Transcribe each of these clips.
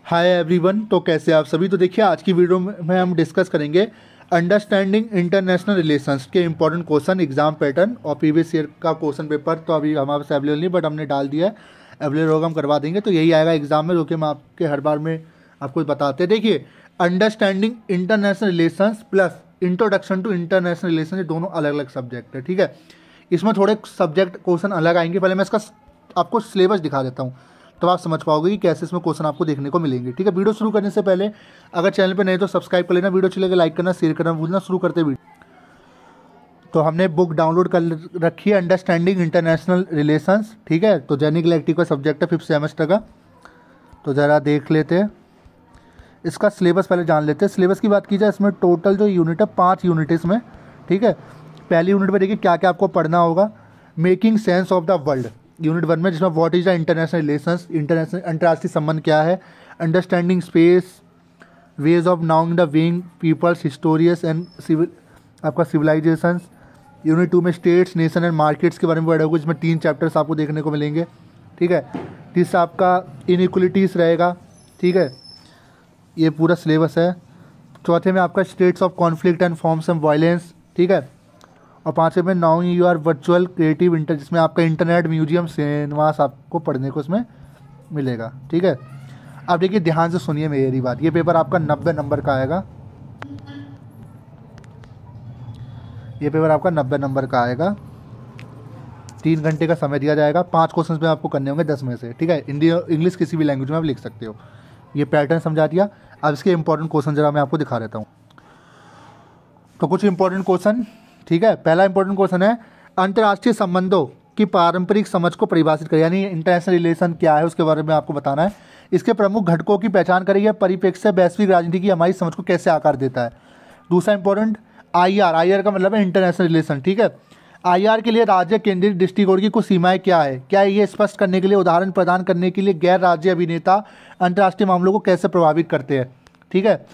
Hi everyone. तो कैसे आप सभी। तो देखिए आज की वीडियो में हम डिस्कस करेंगे अंडरस्टैंडिंग इंटरनेशनल रिलेशंस के इंपॉर्टेंट क्वेश्चन, एग्जाम पैटर्न और प्रीवियस ईयर का क्वेश्चन पेपर। तो अभी हमारे पास अवेलेबल नहीं, बट हमने डाल दिया है, अवेलेबल होगा हम करवा देंगे। तो यही आएगा एग्जाम में, जो कि हम आपके हर बार में आपको बताते हैं। देखिए understanding international relations plus introduction to international relation, ये दोनों अलग अलग सब्जेक्ट है। ठीक है, इसमें थोड़े सब्जेक्ट क्वेश्चन अलग आएंगे। पहले मैं इसका आपको सिलेबस दिखा देता हूँ, तो आप समझ पाओगे कि कैसे इसमें क्वेश्चन आपको देखने को मिलेंगे। ठीक है, वीडियो शुरू करने से पहले अगर चैनल पे नहीं तो सब्सक्राइब कर लेना, वीडियो चलेगा लाइक करना, शेयर करना भूलना। शुरू करते वीडियो। तो हमने बुक डाउनलोड कर रखी है अंडरस्टैंडिंग इंटरनेशनल रिलेशंस। ठीक है, तो जेनिक इलेक्टिव का सब्जेक्ट है 5th सेमेस्टर का। तो ज़रा देख लेते हैं इसका सिलेबस, पहले जान लेते हैं। सिलेबस की बात की जाए, इसमें टोटल जो यूनिट है 5 यूनिट है इसमें। ठीक है, पहली यूनिट में देखिए क्या क्या आपको पढ़ना होगा। Making sense of the world unit 1 में, जिसमें what is the international relations, international अंतर्राष्ट्रीय संबंध क्या है। Understanding space, ways of knowing the wing peoples, histories and civil आपका सिविलाइजेशंस। यूनिट 2 में स्टेट्स, नेशन एंड मार्केट्स के बारे में पढ़ोगे, जिसमें 3 चैप्टर्स आपको देखने को मिलेंगे। ठीक है, तीसरा आपका इनइक्वलिटीज़ रहेगा। ठीक है, ये पूरा सिलेबस है। चौथे में आपका states of conflict and forms of violence. ठीक है, और 5वें में नाउइंग यूर वर्चुअल क्रिएटिव इंटर, जिसमें आपका इंटरनेट, म्यूजियम, सिनेमास आपको पढ़ने को इसमें मिलेगा। ठीक है, अब देखिए ध्यान से सुनिए मेरी बात। ये पेपर आपका 90 नंबर का आएगा। ये पेपर आपका 90 नंबर का आएगा। 3 घंटे का समय दिया जाएगा। 5 क्वेश्चन में आपको करने होंगे 10 में से। ठीक है, हिंदी इंग्लिश किसी भी लैंग्वेज में आप लिख सकते हो। ये पैटर्न समझा दिया। अब इसके इंपॉर्टेंट क्वेश्चन जरा मैं आपको दिखा देता हूँ। तो कुछ इंपॉर्टेंट क्वेश्चन। ठीक है, पहला इंपॉर्टेंट क्वेश्चन है अंतर्राष्ट्रीय संबंधों की पारंपरिक समझ को परिभाषित करें, यानी इंटरनेशनल रिलेशन क्या है उसके बारे में आपको बताना है। इसके प्रमुख घटकों की पहचान करें, यह परिप्रेक्ष्य वैश्विक राजनीति की हमारी समझ को कैसे आकार देता है। दूसरा इंपॉर्टेंट आईआर का मतलब है इंटरनेशनल रिलेशन। ठीक है, आईआर के लिए राज्य केंद्रित दृष्टिकोण की कुछ सीमाएं क्या है, क्या ये स्पष्ट करने के लिए उदाहरण प्रदान करने के लिए गैर राज्य अभिनेता अंतर्राष्ट्रीय मामलों को कैसे प्रभावित करते हैं। ठीक है,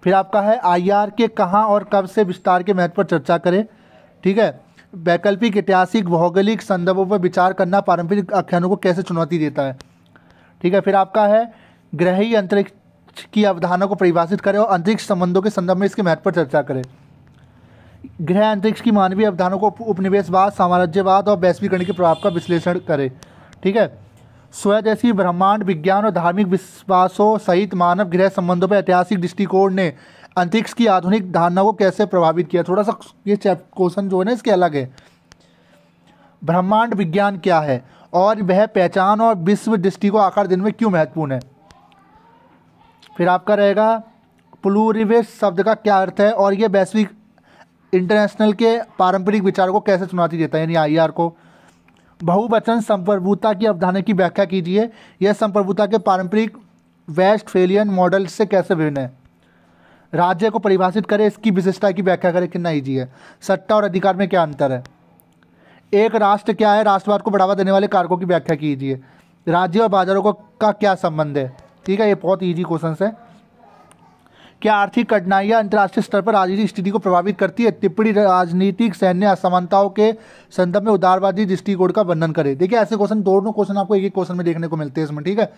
फिर आपका है आईआर के कहाँ और कब से विस्तार के महत्व पर चर्चा करें। ठीक है, वैकल्पिक ऐतिहासिक भौगोलिक संदर्भों पर विचार करना पारंपरिक आख्यानों को कैसे चुनौती देता है। ठीक है, फिर आपका है ग्रहीय अंतरिक्ष की अवधारणा को परिभाषित करें और अंतरिक्ष संबंधों के संदर्भ में इसके महत्व पर चर्चा करें। ग्रह अंतरिक्ष की मानवीय अवधारणा को उपनिवेशवाद, साम्राज्यवाद और वैश्वीकरण के प्रभाव का विश्लेषण करें। ठीक है, स्वदेशी ब्रह्मांड विज्ञान और धार्मिक विश्वासों सहित मानव गृह संबंधों पर ऐतिहासिक दृष्टिकोण ने अंतरिक्ष की आधुनिक धारणा को कैसे प्रभावित किया। थोड़ा सा ये क्वेश्चन जो है ना इसके अलग है। ब्रह्मांड विज्ञान क्या है और वह पहचान और विश्व दृष्टि को आकार देने में क्यों महत्वपूर्ण है। फिर आपका रहेगा प्लूरिवेश शब्द का क्या अर्थ है और यह वैश्विक इंटरनेशनल के पारंपरिक विचारों को कैसे चुनौती देता है, यानी आईआर को। बहुवचन संप्रभुता की अवधारणा की व्याख्या कीजिए, यह संप्रभुता के पारंपरिक वेस्टफेलियन मॉडल से कैसे भिन्न है। राज्य को परिभाषित करें, इसकी विशिष्टता की व्याख्या करें, कितना ईजी है। सत्ता और अधिकार में क्या अंतर है। एक राष्ट्र क्या है, राष्ट्रवाद को बढ़ावा देने वाले कारकों की व्याख्या कीजिए। राज्य और बाजारों का क्या संबंध है। ठीक है, ये बहुत ईजी क्वेश्चन है। क्या आर्थिक कठिनाइयाँ अंतर्राष्ट्रीय स्तर पर राजनीतिक स्थिति को प्रभावित करती है। टिप्पणी राजनीतिक सैन्य असमानताओं के संदर्भ में उदारवादी दृष्टिकोण का वर्णन करें। देखिए ऐसे क्वेश्चन, दोनों क्वेश्चन आपको एक क्वेश्चन में देखने को मिलते हैं इसमें। ठीक है,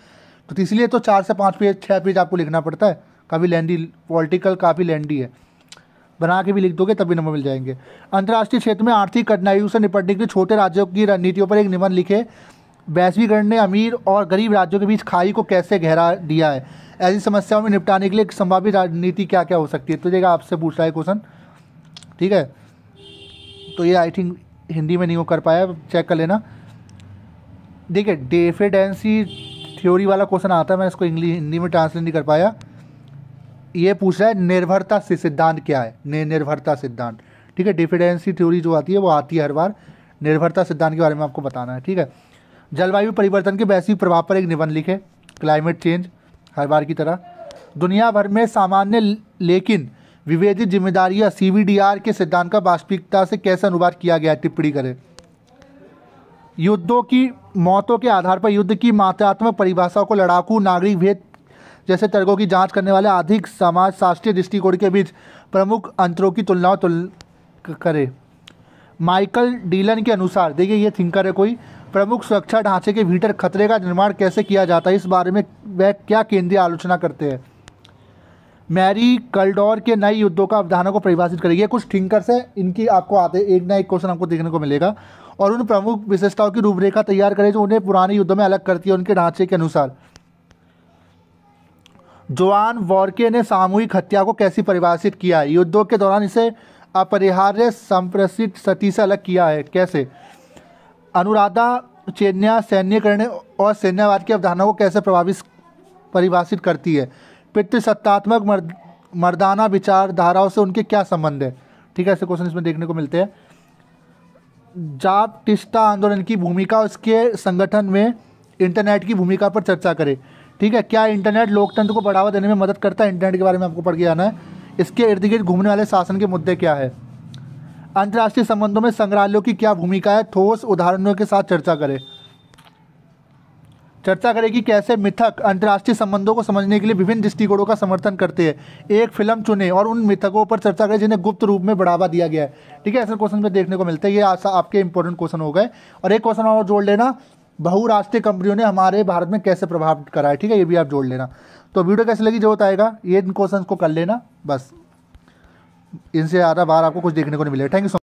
तो इसलिए तो 4 से 5 पेज 6 पेज आपको लिखना पड़ता है। काफ़ी लेंदी, पॉलिटिकल काफ़ी लेंदी है, बना के भी लिख दोगे तभी नंबर मिल जाएंगे। अंतर्राष्ट्रीय क्षेत्र में आर्थिक कठिनाइयों से निपटने के लिए छोटे राज्यों की रणनीतियों पर एक निबंध लिखे। वैश्वीकरण ने अमीर और गरीब राज्यों के बीच खाई को कैसे गहरा दिया है। ऐसी समस्याओं में निपटाने के लिए संभावित राजनीति क्या क्या हो सकती है। तो देखिए आपसे पूछ रहा है क्वेश्चन। ठीक है, तो ये आई थिंक हिंदी में नहीं हो कर पाया, चेक कर लेना। देखिए डिफेंडेंसी थ्योरी वाला क्वेश्चन आता है, मैं इसको हिंदी में ट्रांसलेट नहीं कर पाया। ये पूछ रहा है निर्भरता से सिद्धांत क्या है, निर्भरता सिद्धांत। ठीक है, डिफेंडेंसी थ्योरी जो आती है वो आती है हर बार। निर्भरता सिद्धांत के बारे में आपको बताना है। ठीक है, जलवायु परिवर्तन के वैश्विक प्रभाव पर एक निबंध लिखे, क्लाइमेट चेंज, हर बार की तरह। दुनिया भर में सामान्य लेकिन विभेदित जिम्मेदारियां CVDR के सिद्धांत का वास्तविकता से कैसे अनुवाद किया गया है, टिप्पणी करें। युद्धों की मौतों के आधार पर युद्ध की मात्रात्मक परिभाषा को लड़ाकू नागरिक भेद जैसे तर्कों की जांच करने वाले आर्थिक समाज शास्त्रीय दृष्टिकोण के बीच प्रमुख अंतरों की तुलना करें। माइकल डीलन के अनुसार, देखिए ये थिंकर है कोई, प्रमुख सुरक्षा ढांचे के भीतर खतरे का निर्माण कैसे किया जाता है, इस बारे में वह क्या केंद्रीय आलोचना करते हैं। मैरी कल्डोर के नए युद्धों का अवधारणा को परिभाषित करेगी। ये कुछ थिंकर्स है, इनकी आपको आते एक ना एक क्वेश्चन आपको देखने को मिलेगा, और उन प्रमुख विशेषताओं की रूपरेखा तैयार करें जो उन्हें पुराने युद्धों में अलग करती है उनके ढांचे के अनुसार। जोआन वॉर्के ने सामूहिक हत्या को कैसे परिभाषित किया है, युद्धों के दौरान इसे अपरिहार्य संप्रेषित सती से अलग किया है, कैसे। अनुराधा चेन्या सैन्यकरण और सैन्यवाद की अवधारणा को कैसे परिभाषित करती है। पितृसत्तात्मक मर्दाना विचारधाराओं से उनके क्या संबंध है, ठीक है, ऐसे क्वेश्चन इसमें देखने को मिलते हैं। जापटिस्टा आंदोलन की भूमिका, उसके संगठन में इंटरनेट की भूमिका पर चर्चा करें, ठीक है। क्या इंटरनेट लोकतंत्र को बढ़ावा देने में मदद करता है, इंटरनेट के बारे में आपको पढ़ के आना है। इसके इर्द गिर्द घूमने वाले शासन के मुद्दे क्या है। अंतर्राष्ट्रीय संबंधों में संग्रहालयों की क्या भूमिका है, ठोस उदाहरणों के साथ चर्चा करें। चर्चा करेगी कैसे मिथक अंतर्राष्ट्रीय संबंधों को समझने के लिए विभिन्न दृष्टिकोणों का समर्थन करते हैं। एक फिल्म चुने और उन मिथकों पर चर्चा करें जिन्हें गुप्त रूप में बढ़ावा दिया गया है, ठीक है। ऐसे क्वेश्चन में देखने को मिलते हैं, ये आपके इंपॉर्टेंट क्वेश्चन हो गए। और एक क्वेश्चन और जोड़ लेना, बहुराष्ट्रीय कंपनियों ने हमारे भारत में कैसे प्रभाव करा है, ठीक है, ये भी आप जोड़ लेना। तो वीडियो कैसे लगी जो बताएगा, ये इन क्वेश्चन को कर लेना, बस इनसे ज़्यादा बार आपको कुछ देखने को नहीं मिलेगा। Thank you so much.